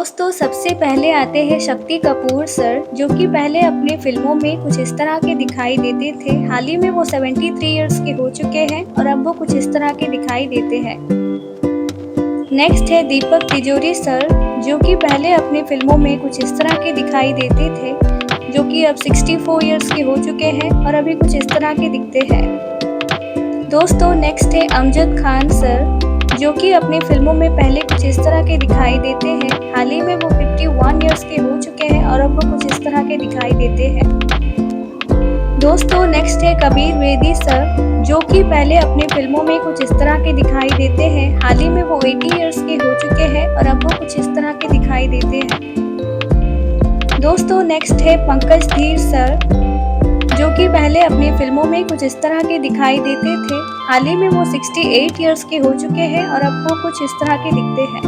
दोस्तों सबसे पहले आते हैं शक्ति कपूर सर, जो कि पहले अपने फिल्मों में कुछ इस तरह के दिखाई देते थे। हाल ही में वो 73 इयर्स के हो चुके हैं और अब वो कुछ इस तरह के दिखाई देते हैं। नेक्स्ट है दीपक तिजोरी सर, जो कि पहले अपने फिल्मों में कुछ इस तरह के दिखाई देते थे, जो कि अब 64 इयर्स के हो चुके हैं और अभी कुछ इस तरह के दिखते हैं। दोस्तों नेक्स्ट है अमजद खान सर, जो कि अपनी फिल्मों में पहले कुछ इस तरह के दिखाई देते हैं। हाल ही में वो 51 इयर्स के हो चुके हैं और अब वो कुछ इस तरह के दिखाई देते हैं। दोस्तों नेक्स्ट है कबीर बेदी सर, जो कि पहले अपनी फिल्मों में कुछ इस तरह के दिखाई देते हैं। हाल ही में वो 80 इयर्स के हो चुके हैं और अब वो कुछ इस तरह के दिखाई देते हैं। दोस्तों नेक्स्ट है पंकज धीर सर, जो कि पहले अपनी फिल्मों में कुछ इस तरह के दिखाई देते थे। हाल ही में वो 68 इयर्स के हो चुके हैं और अब वो कुछ इस तरह के दिखते हैं।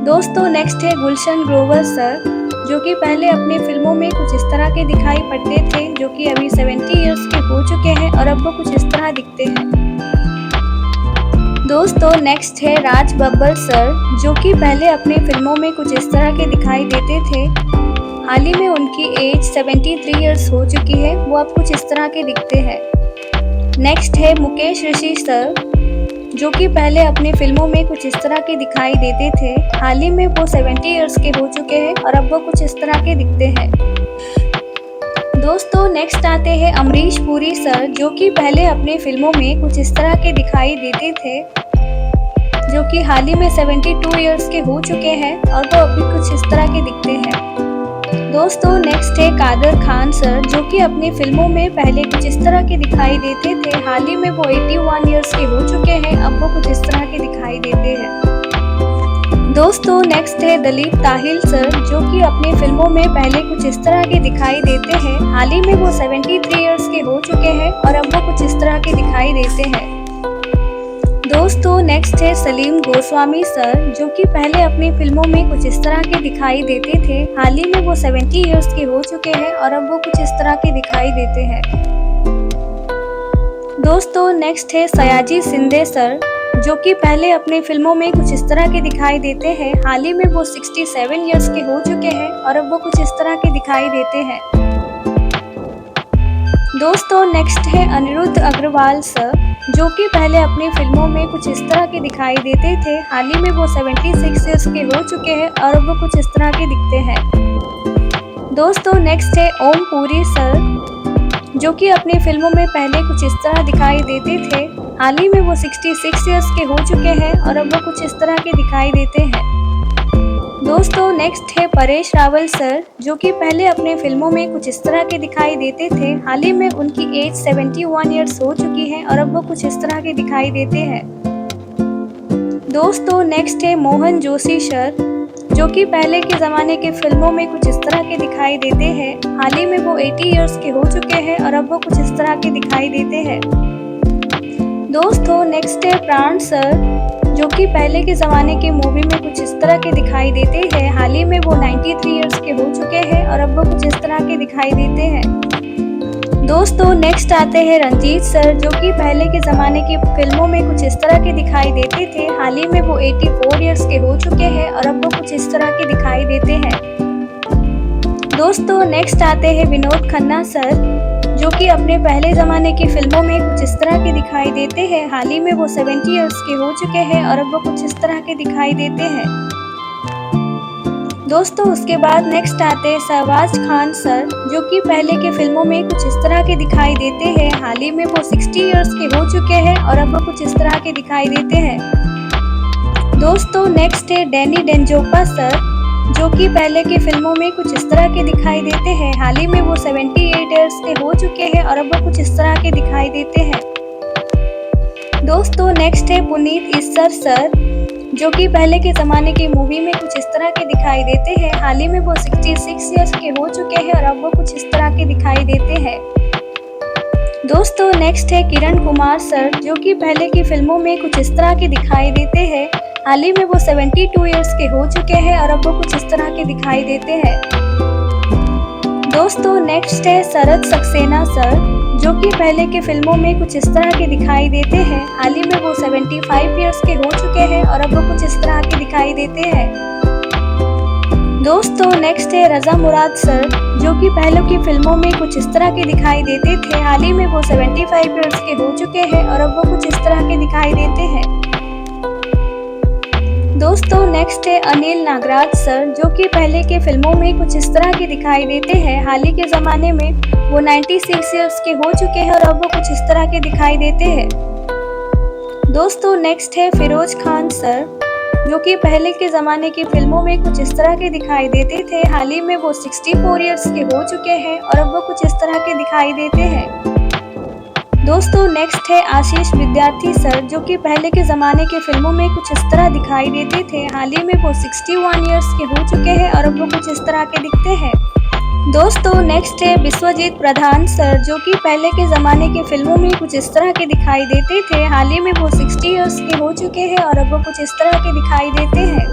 दोस्तों नेक्स्ट है गुलशन ग्रोवर सर, जो कि पहले अपनी फिल्मों में कुछ इस तरह के दिखाई पड़ते थे, जो कि अभी 70 इयर्स के हो चुके हैं और अब वो कुछ इस तरह दिखते हैं। दोस्तों नेक्स्ट है राज बब्बर सर, जो कि पहले अपनी फिल्मों में कुछ इस तरह के दिखाई देते थे। हाल ही में उनकी एज 73 इयर्स हो चुकी है, वो अब कुछ इस तरह के दिखते हैं। नेक्स्ट है मुकेश ऋषि सर, जो कि पहले अपनी फिल्मों में कुछ इस तरह के दिखाई देते थे। हाल ही में वो 70 इयर्स के हो चुके हैं और अब वो कुछ इस तरह के दिखते हैं। दोस्तों नेक्स्ट आते हैं अमरीश पुरी सर, जो कि पहले अपनी फिल्मों में कुछ इस तरह के दिखाई देते थे, जो कि हाल ही में 72 इयर्स के हो चुके हैं और वो अभी कुछ इस तरह के दिखते हैं। दोस्तों नेक्स्ट है कादर खान सर, जो कि अपनी फिल्मों में पहले कुछ इस तरह के दिखाई देते थे। हाल ही में वो 81 इयर्स के हो चुके हैं, अब वो कुछ इस तरह के दिखाई देते हैं। दोस्तों नेक्स्ट है दलीप ताहिल सर, जो कि अपनी फिल्मों में पहले कुछ इस तरह के दिखाई देते हैं। हाल ही में वो 73 इयर्स के हो चुके हैं और अब वो कुछ इस तरह के दिखाई देते हैं। दोस्तों नेक्स्ट है सलीम गोस्वामी सर, जो कि पहले अपनी फिल्मों में कुछ इस तरह के दिखाई देते थे। हाल ही में वो 70 इयर्स के हो चुके हैं और अब वो कुछ इस तरह के दिखाई देते हैं। दोस्तों नेक्स्ट है सयाजी शिंदे सर, जो कि पहले अपनी फिल्मों में कुछ इस तरह के दिखाई देते हैं। हाल ही में वो 67 इयर्स के हो चुके हैं और अब वो कुछ इस तरह के दिखाई देते हैं। दोस्तों नेक्स्ट है अनिरुद्ध अग्रवाल सर, जो कि पहले अपनी फिल्मों में कुछ इस तरह के दिखाई देते थे। हाल ही में वो 76 इयर्स के हो चुके हैं और अब वो कुछ इस तरह के दिखते हैं। दोस्तों नेक्स्ट है ओम पुरी सर, जो कि अपनी फिल्मों में पहले कुछ इस तरह दिखाई देते थे। हाल ही में वो 66 इयर्स के हो चुके हैं और अब वो कुछ इस तरह के दिखाई देते हैं। दोस्तों नेक्स्ट है परेश रावल सर, जो कि पहले अपने फिल्मों में कुछ इस तरह के दिखाई देते थे। हाल ही में उनकी एज 71 इयर्स हो चुकी है और अब वो कुछ इस तरह के दिखाई देते हैं। दोस्तों नेक्स्ट है मोहन जोशी सर, जो कि पहले के ज़माने के फिल्मों में कुछ इस तरह के दिखाई देते हैं। हाल ही में वो 80 इयर्स के हो चुके हैं और अब वो कुछ इस तरह के दिखाई देते हैं। दोस्तों नेक्स्ट है प्राण सर, जो कि पहले के ज़माने के मूवी में कुछ इस तरह के दिखाई देते हैं। हाल ही में वो 93 इयर्स के हो चुके हैं और अब वो कुछ इस तरह के दिखाई देते हैं। दोस्तों नेक्स्ट आते हैं रंजीत सर, जो कि पहले के ज़माने की फिल्मों में कुछ इस तरह के दिखाई देते थे। हाल ही में वो 84 इयर्स के हो चुके हैं और अब वो कुछ इस तरह के दिखाई देते हैं। दोस्तों नेक्स्ट आते हैं विनोद खन्ना सर, जो कि अपने पहले ज़माने की फिल्मों में कुछ इस तरह के दिखाई देते हैं। हाल ही में वो 70 इयर्स के हो चुके हैं और अब वो कुछ इस तरह के दिखाई देते हैं। दोस्तों उसके बाद नेक्स्ट आते हैं शहबाज खान सर, जो कि पहले के फिल्मों में कुछ इस तरह के दिखाई देते हैं। हाल ही में वो 60 इयर्स के हो चुके हैं और अब वो कुछ इस तरह के दिखाई देते हैं। दोस्तों नेक्स्ट है डैनी डेंजोपा सर, जो कि पहले की फिल्मों में कुछ इस तरह के दिखाई देते हैं। हाल ही में वो 78 इयर्स के हो चुके हैं और अब वो कुछ इस तरह के दिखाई देते हैं। दोस्तों नेक्स्ट है पुनीत इस्सर सर, जो कि पहले के ज़माने की मूवी में कुछ इस तरह के दिखाई देते हैं। हाल ही में वो 66 इयर्स के हो चुके हैं और अब वो कुछ इस तरह के दिखाई देते हैं। दोस्तों नेक्स्ट है किरण कुमार सर, जो कि पहले की फिल्मों में कुछ इस तरह के दिखाई देते हैं। हाल ही में वो 72 इयर्स के हो चुके हैं और अब वो कुछ इस तरह के दिखाई देते हैं। दोस्तों नेक्स्ट है शरद सक्सेना सर, जो कि पहले के फिल्मों में कुछ इस तरह के दिखाई देते हैं। हाल ही में वो 75 इयर्स के हो चुके हैं और अब वो कुछ इस तरह के दिखाई देते हैं। दोस्तों नेक्स्ट है रज़ा मुराद सर, जो कि पहले की फिल्मों में कुछ इस तरह के दिखाई देते थे। हाल ही में वो 75 ईयर्स के हो चुके हैं और अब वो कुछ इस तरह के दिखाई देते हैं। दोस्तों नेक्स्ट है अनिल नागराज सर, जो कि पहले के फिल्मों में कुछ इस तरह के दिखाई देते हैं। हाल ही के ज़माने में वो 96 ईयर्स के हो चुके हैं और अब वो कुछ इस तरह के दिखाई देते हैं। दोस्तों नेक्स्ट है फिरोज खान सर, जो कि पहले के ज़माने की फिल्मों में कुछ इस तरह के दिखाई देते थे। हाल ही में वो 64 ईयर्स के हो चुके हैं और अब वो कुछ इस तरह के दिखाई देते हैं। दोस्तों नेक्स्ट है आशीष विद्यार्थी सर, जो कि पहले के ज़माने की फिल्मों में कुछ इस तरह दिखाई देते थे। हाल ही में वो 61 ईयर्स के हो चुके हैं और अब वो कुछ इस तरह के दिखते हैं। दोस्तों नेक्स्ट है विश्वजीत प्रधान सर, जो कि पहले के ज़माने की फिल्मों में कुछ इस तरह के दिखाई देते थे। हाल ही में वो 60 ईयर्स के हो चुके हैं और अब वो कुछ इस तरह के दिखाई देते हैं।